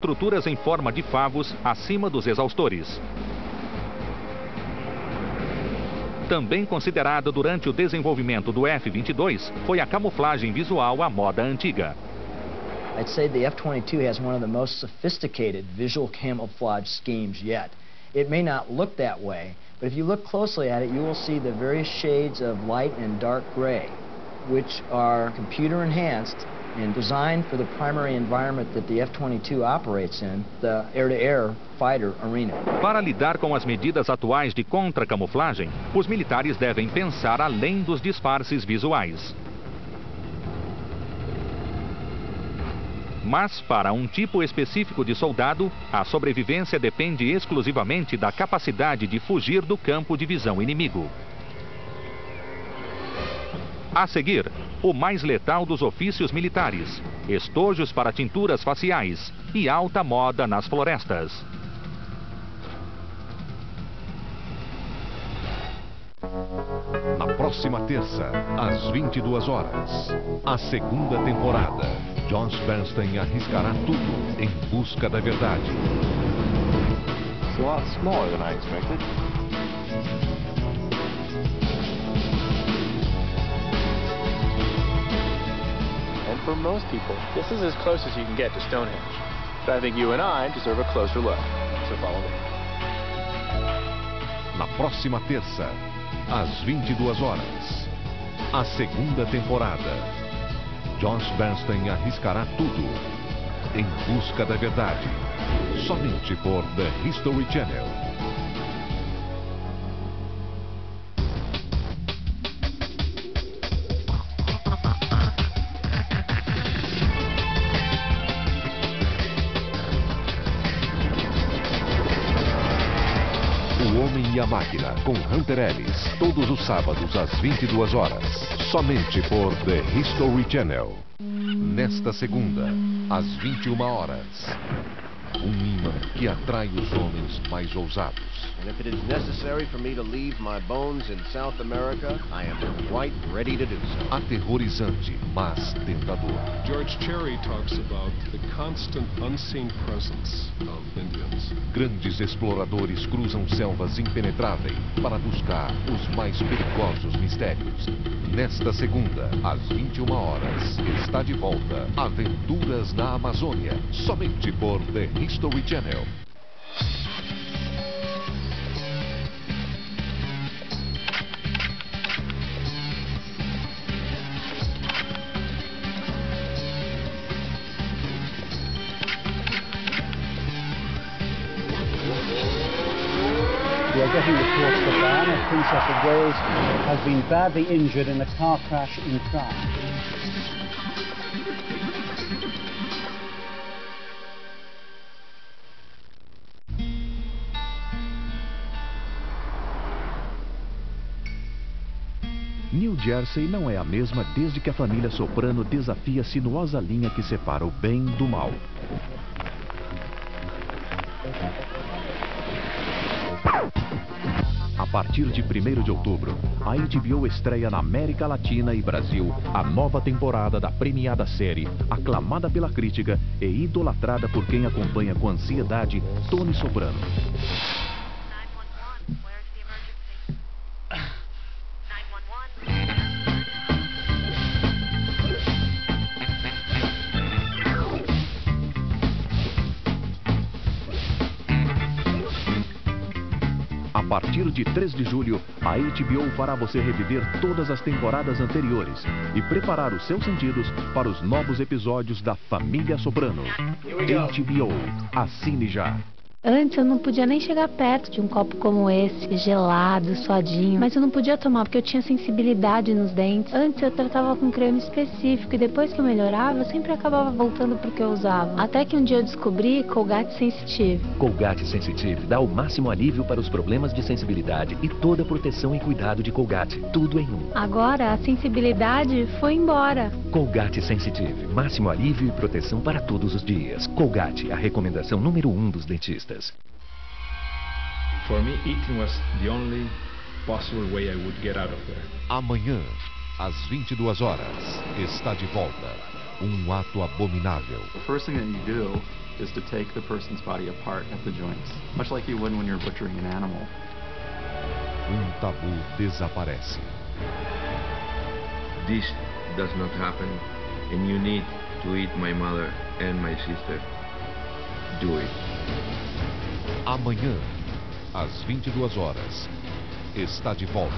Estruturas em forma de favos acima dos exaustores. Também considerada durante o desenvolvimento do F-22 foi a camuflagem visual à moda antiga. I'd say the F-22 has one of the most sophisticated visual camouflage schemes yet. It may not look that way, but if you look closely at it, you will see the various shades of light and dark gray, which are computer enhanced and designed for the primary environment that the F-22 operates in, the air-to-air fighter arena. Para lidar com as medidas atuais de contra-camuflagem, os militares devem pensar além dos disfarces visuais. Mas, para um tipo específico de soldado, a sobrevivência depende exclusivamente da capacidade de fugir do campo de visão inimigo. A seguir, o mais letal dos ofícios militares, estojos para tinturas faciais e alta moda nas florestas. Na próxima terça, às 22 horas, a segunda temporada. Josh Bernstein arriscará tudo em busca da verdade. It's a lot smaller than I expected. And for most people, this is as close as you can get to Stonehenge. But I think you and I deserve a closer look. So follow me. Na próxima terça, às 22 horas, a segunda temporada. Josh Bernstein arriscará tudo em busca da verdade. Somente por The History Channel. O Homem e a Máquina, com Hunter Ellis, todos os sábados às 22 horas, somente por The History Channel. Nesta segunda, às 21 horas, um imã que atrai os homens mais ousados. And if it is necessary for me to leave my bones in South America, I am quite ready to do so. Aterrorizante, mas tentador. George Cherry talks about the constant unseen presence of Indians. Grandes exploradores cruzam selvas impenetráveis para buscar os mais perigosos mistérios. Nesta segunda, às 21 horas, está de volta Aventuras na Amazônia, somente por The History Channel. We are getting reports that Diana, Princess of Wales, has been badly injured in a car crash in France. New Jersey não é a mesma desde que a família Soprano desafia a sinuosa linha que separa o bem do mal. A partir de 1º de outubro, a HBO estreia na América Latina e Brasil a nova temporada da premiada série, aclamada pela crítica e idolatrada por quem acompanha com ansiedade Tony Soprano. A partir de 3 de julho, a HBO fará você reviver todas as temporadas anteriores e preparar os seus sentidos para os novos episódios da Família Soprano. HBO, assine já! Antes eu não podia nem chegar perto de um copo como esse, gelado, suadinho. Mas eu não podia tomar porque eu tinha sensibilidade nos dentes. Antes eu tratava com creme específico e depois que eu melhorava, eu sempre acabava voltando pro que eu usava. Até que um dia eu descobri Colgate Sensitive. Colgate Sensitive dá o máximo alívio para os problemas de sensibilidade e toda a proteção e cuidado de Colgate. Tudo em um. Agora a sensibilidade foi embora. Colgate Sensitive, máximo alívio e proteção para todos os dias. Colgate, a recomendação número 1 dos dentistas. For me, eating was the only possible way I would get out of there. Amanhã, às 22 horas, está de volta um ato abominável. The first thing that you do is to take the person's body apart at the joints, much like you would when you're butchering an animal. Tabu desaparece. This does not happen, and you need to eat my mother and my sister. Do it. Amanhã, às 22 horas, está de volta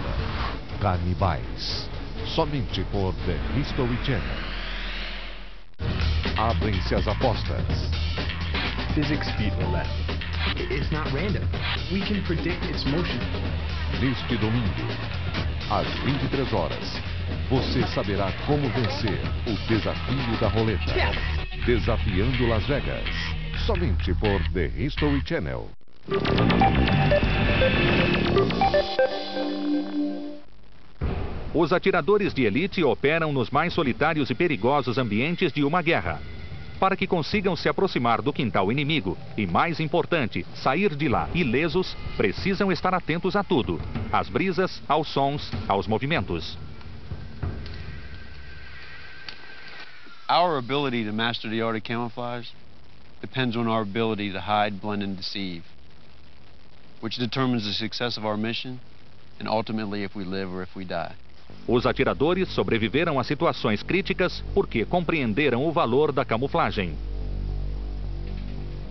Canibais, somente por The History Channel. Abrem-se as apostas. Physics beat roulette. It's not random. We can predict its motion. Neste domingo, às 23 horas, você saberá como vencer o desafio da roleta. Desafiando Las Vegas, somente por The History Channel. Os atiradores de elite operam nos mais solitários e perigosos ambientes de uma guerra. Para que consigam se aproximar do quintal inimigo e, mais importante, sair de lá ilesos, precisam estar atentos a tudo: às brisas, aos sons, aos movimentos. Our ability to master the art of camouflage depends on our ability to hide, blend, and deceive, which determines the success of our mission and ultimately if we live or if we die. Os atiradores sobreviveram a situações críticas porque compreenderam o valor da camuflagem.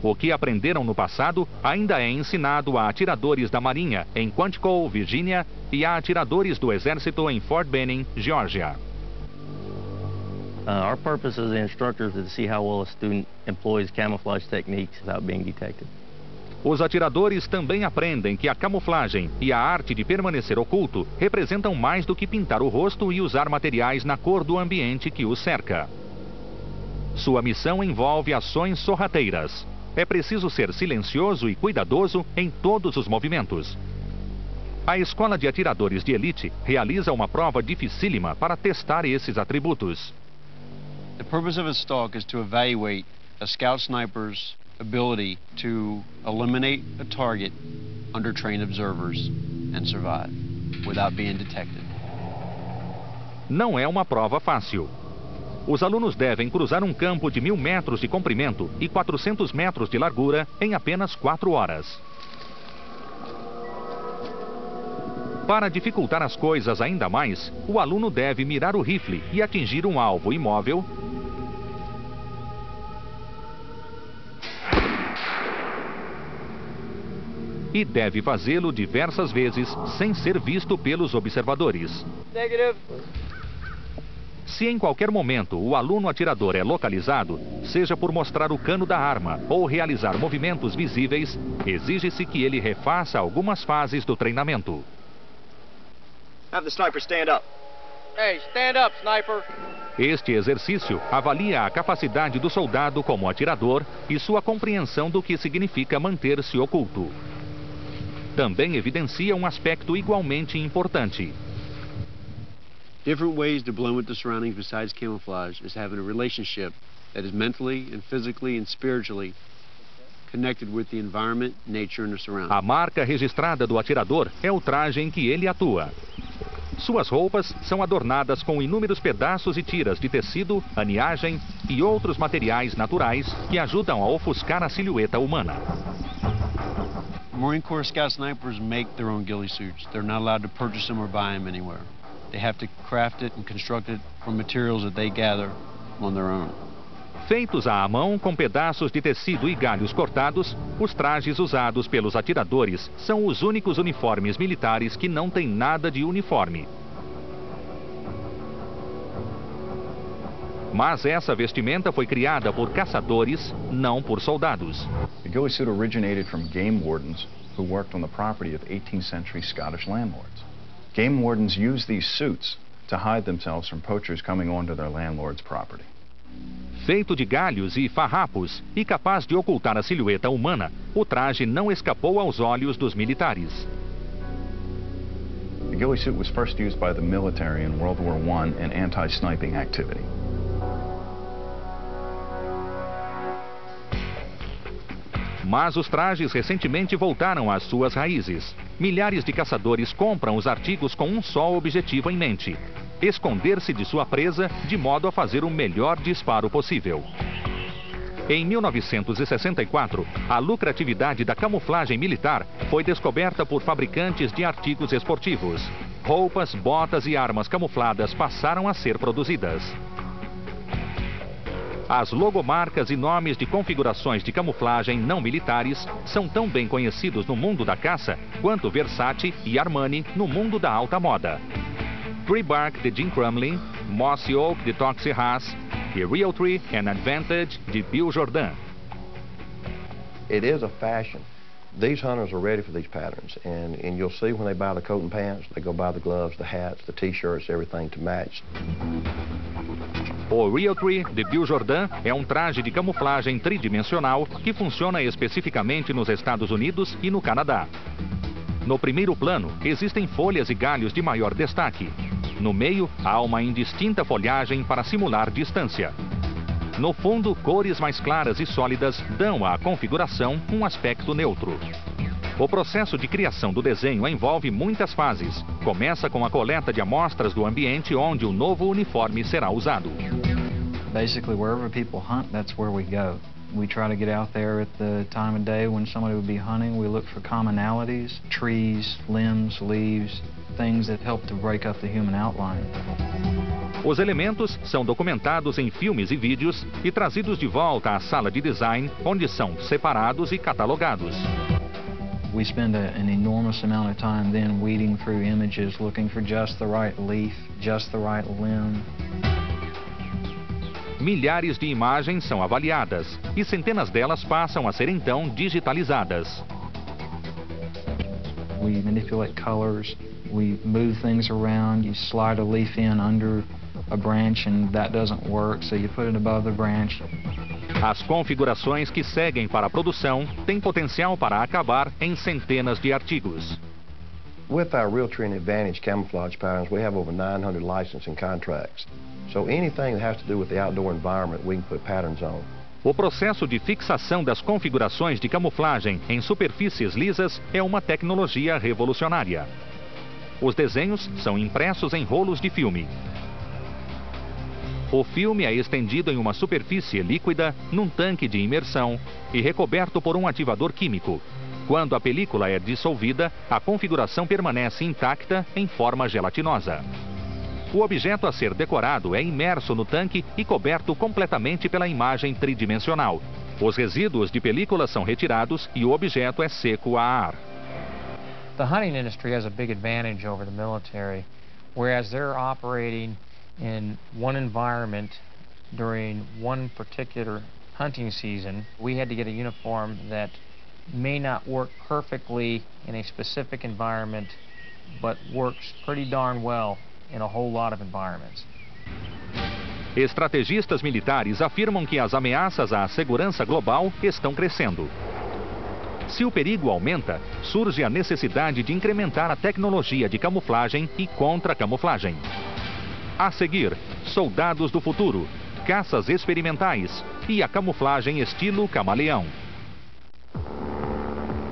O que aprenderam no passado ainda é ensinado a atiradores da Marinha em Quantico, Virgínia, e a atiradores do Exército em Fort Benning, Geórgia. Our purpose as instructors is to see how well a student employs camouflage techniques without being detected. Os atiradores também aprendem que a camuflagem e a arte de permanecer oculto representam mais do que pintar o rosto e usar materiais na cor do ambiente que os cerca. Sua missão envolve ações sorrateiras. É preciso ser silencioso e cuidadoso em todos os movimentos. A Escola de Atiradores de Elite realiza uma prova dificílima para testar esses atributos. The purpose of a stalk is to evaluate a scout sniper's ability to eliminate a target under trained observers and survive without being detected. Não é uma prova fácil. Os alunos devem cruzar um campo de 1000 metros de comprimento e 400 metros de largura em apenas 4 horas. Para dificultar as coisas ainda mais, o aluno deve mirar o rifle e atingir um alvo imóvel e deve fazê-lo diversas vezes sem ser visto pelos observadores. Negative. Se em qualquer momento o aluno atirador é localizado, seja por mostrar o cano da arma ou realizar movimentos visíveis, exige-se que ele refaça algumas fases do treinamento. Have the sniper stand up. Hey, stand up, sniper. Este exercício avalia a capacidade do soldado como atirador e sua compreensão do que significa manter-se oculto. Também evidencia um aspecto igualmente importante. Different ways to blend with the surroundings besides camouflage is having a relationship that is mentally and physically and spiritually connected with the environment, nature and the surroundings. A marca registrada do atirador é o traje em que ele atua. Suas roupas são adornadas com inúmeros pedaços e tiras de tecido, aniagem e outros materiais naturais que ajudam a ofuscar a silhueta humana. Marine Corps Scout snipers make their own ghillie suits. They're not allowed to purchase them or buy them anywhere. They have to craft it and construct it from materials that they gather on their own. Feitos à mão com pedaços de tecido e galhos cortados, os trajes usados pelos atiradores são os únicos uniformes militares que não têm nada de uniforme. Mas essa vestimenta foi criada por caçadores, não por soldados. The ghillie suit originated from game wardens who worked on the property of 18th century Scottish landlords. Game wardens used these suits to hide themselves from poachers coming onto their landlord's property. Feito de galhos e farrapos e capaz de ocultar a silhueta humana, o traje não escapou aos olhos dos militares. The ghillie suit was first used by the military in World War I in anti-sniping activity. Mas os trajes recentemente voltaram às suas raízes. Milhares de caçadores compram os artigos com um só objetivo em mente: esconder-se de sua presa de modo a fazer o melhor disparo possível. Em 1964, a lucratividade da camuflagem militar foi descoberta por fabricantes de artigos esportivos. Roupas, botas e armas camufladas passaram a ser produzidas. As logomarcas e nomes de configurações de camuflagem não militares são tão bem conhecidos no mundo da caça quanto Versace e Armani no mundo da alta moda. Tree Bark de Jim Crumlin, Mossy Oak de Toxie Haas e Realtree and Advantage de Bill Jordan. It is a fashion. These hunters are ready for these patterns, and you'll see when they buy the coat and pants, they go buy the gloves, the hats, the t-shirts, everything to match. O Realtree de Bill Jordan é um traje de camuflagem tridimensional que funciona especificamente nos Estados Unidos e no Canadá. No primeiro plano, existem folhas e galhos de maior destaque. No meio, há uma indistinta folhagem para simular distância. No fundo, cores mais claras e sólidas dão à configuração um aspecto neutro. O processo de criação do desenho envolve muitas fases. Começa com a coleta de amostras do ambiente onde o novo uniforme será usado. Basically, wherever people hunt, that's where we go. We try to get out there at the time of day when somebody would be hunting. We look for commonalities, trees, limbs, leaves, things that help to break up the human outline. Os elementos são documentados em filmes e vídeos e trazidos de volta à sala de design, onde são separados e catalogados. We spend an enormous amount of time then weeding through images, looking for just the right leaf, just the right limb. Milhares de imagens são avaliadas e centenas delas passam a ser então digitalizadas. We manipulate colors, we move things around, you slide a leaf in under a branch and that doesn't work, so you put it above the branch. As configurações que seguem para a produção têm potencial para acabar em centenas de artigos. With our Realtree and Advantage camouflage patterns, we have over 900 licensing contracts. So anything that has to do with the outdoor environment, we can put patterns on. O processo de fixação das configurações de camuflagem em superfícies lisas é uma tecnologia revolucionária. Os desenhos são impressos em rolos de filme. O filme é estendido em uma superfície líquida, num tanque de imersão e recoberto por um ativador químico. Quando a película é dissolvida, a configuração permanece intacta em forma gelatinosa. O objeto a ser decorado é imerso no tanque e coberto completamente pela imagem tridimensional. Os resíduos de película são retirados e o objeto é seco a ar. The hunting industry has a big advantage over the military, whereas they're operating in one environment during one particular hunting season. We had to get a uniform that may not work perfectly in a specific environment, but works pretty darn well in a whole lot of environments. Estrategistas militares afirmam que as ameaças à segurança global estão crescendo. Se o perigo aumenta, surge a necessidade de incrementar a tecnologia de camuflagem e contra-camuflagem. A seguir, soldados do futuro, caças experimentais e a camuflagem estilo camaleão.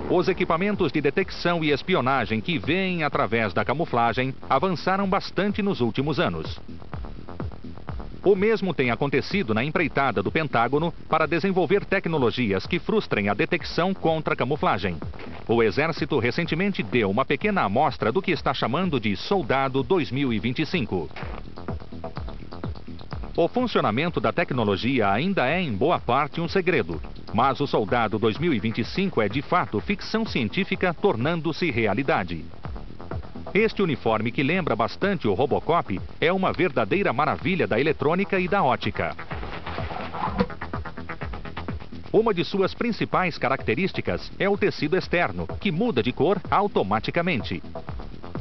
Os equipamentos de detecção e espionagem que veem através da camuflagem avançaram bastante nos últimos anos. O mesmo tem acontecido na empreitada do Pentágono para desenvolver tecnologias que frustrem a detecção contra a camuflagem. O Exército recentemente deu uma pequena amostra do que está chamando de Soldado 2025. O funcionamento da tecnologia ainda é em boa parte um segredo, mas o Soldado 2025 é de fato ficção científica tornando-se realidade. Este uniforme, que lembra bastante o Robocop, é uma verdadeira maravilha da eletrônica e da ótica. Uma de suas principais características é o tecido externo, que muda de cor automaticamente.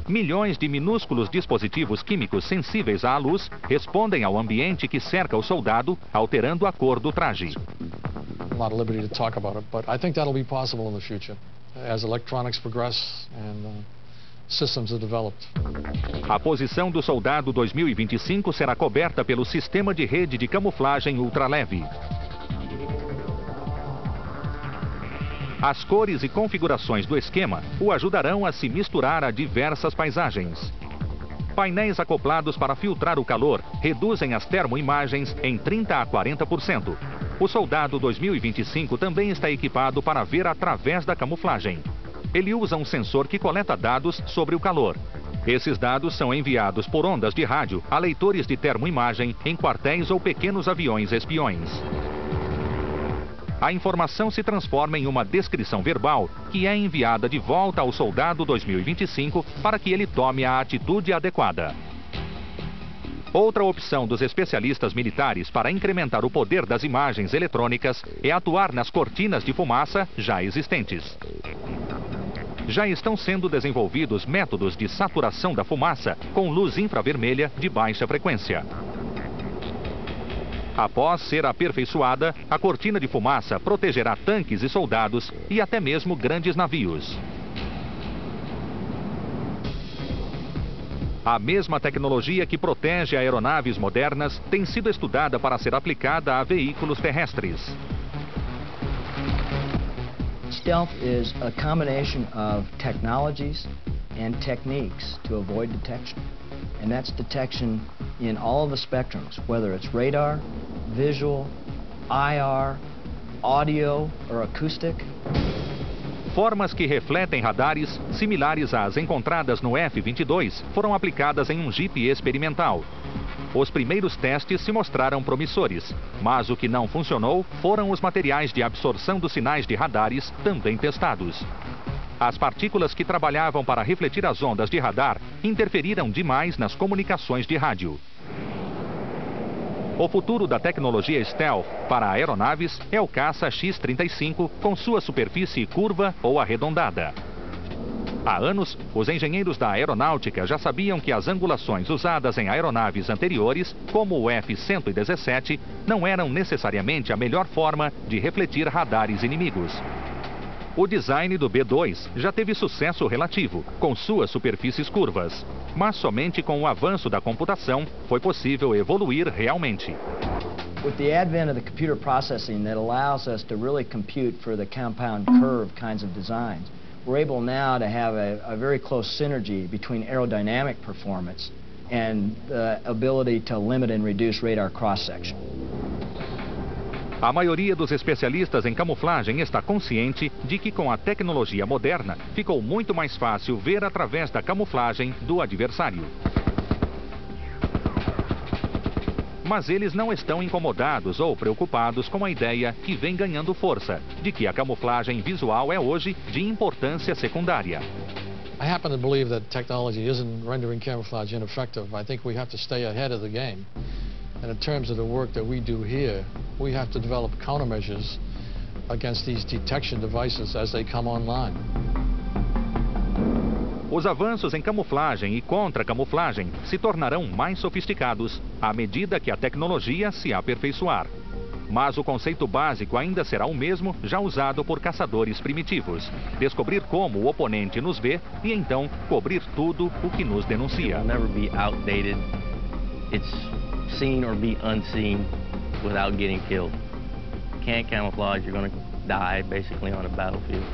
Milhões de minúsculos dispositivos químicos sensíveis à luz respondem ao ambiente que cerca o soldado, alterando a cor do traje. I'm not at liberty to talk about it, but I think that'll be possible in the future as electronics progress and systems are developed. A posição do Soldado 2025 será coberta pelo sistema de rede de camuflagem ultraleve. As cores e configurações do esquema o ajudarão a se misturar a diversas paisagens. Painéis acoplados para filtrar o calor reduzem as termoimagens em 30 a 40%. O Soldado 2025 também está equipado para ver através da camuflagem. Ele usa um sensor que coleta dados sobre o calor. Esses dados são enviados por ondas de rádio a leitores de termoimagem em quartéis ou pequenos aviões espiões. A informação se transforma em uma descrição verbal que é enviada de volta ao Soldado 2025 para que ele tome a atitude adequada. Outra opção dos especialistas militares para incrementar o poder das imagens eletrônicas é atuar nas cortinas de fumaça já existentes. Já estão sendo desenvolvidos métodos de saturação da fumaça com luz infravermelha de baixa frequência. Após ser aperfeiçoada, a cortina de fumaça protegerá tanques e soldados e até mesmo grandes navios. A mesma tecnologia que protege aeronaves modernas tem sido estudada para ser aplicada a veículos terrestres. Stealth is a combination of technologies and techniques to avoid detection. And that's detection in all of the spectrums, whether it's radar, visual, IR, audio, or acoustic. Formas que refletem radares, similares às encontradas no F-22, foram aplicadas em um Jeep experimental. Os primeiros testes se mostraram promissores, mas o que não funcionou foram os materiais de absorção dos sinais de radares também testados. As partículas que trabalhavam para refletir as ondas de radar interferiram demais nas comunicações de rádio. O futuro da tecnologia stealth para aeronaves é o caça X-35 com sua superfície curva ou arredondada. Há anos, os engenheiros da aeronáutica já sabiam que as angulações usadas em aeronaves anteriores, como o F-117, não eram necessariamente a melhor forma de refletir radares inimigos. O design do B-2 já teve sucesso relativo, com suas superfícies curvas. Mas somente com o avanço da computação foi possível evoluir realmente. With the advent of the computer processing that allows us to really compute for the compound curve kinds of designs, we're able now to have a very close synergy between aerodynamic performance and the ability to limit and reduce radar cross-section. A maioria dos especialistas em camuflagem está consciente de que com a tecnologia moderna ficou muito mais fácil ver através da camuflagem do adversário. Mas eles não estão incomodados ou preocupados com a ideia que vem ganhando força, de que a camuflagem visual é hoje de importância secundária. I happen to believe that technology isn't rendering camouflage ineffective. I think we have to stay ahead of the game. And in terms of the work that we do here, we have to develop countermeasures against these detection devices as they come online. Os avanços em camuflagem e contra-camuflagem se tornarão mais sofisticados à medida que a tecnologia se aperfeiçoar. Mas o conceito básico ainda será o mesmo já usado por caçadores primitivos. Descobrir como o oponente nos vê e então cobrir tudo o que nos denuncia. Seen or be unseen without getting killed. Can't camouflage, you're going to die basically on a battlefield.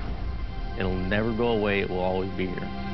It'll never go away, it will always be here.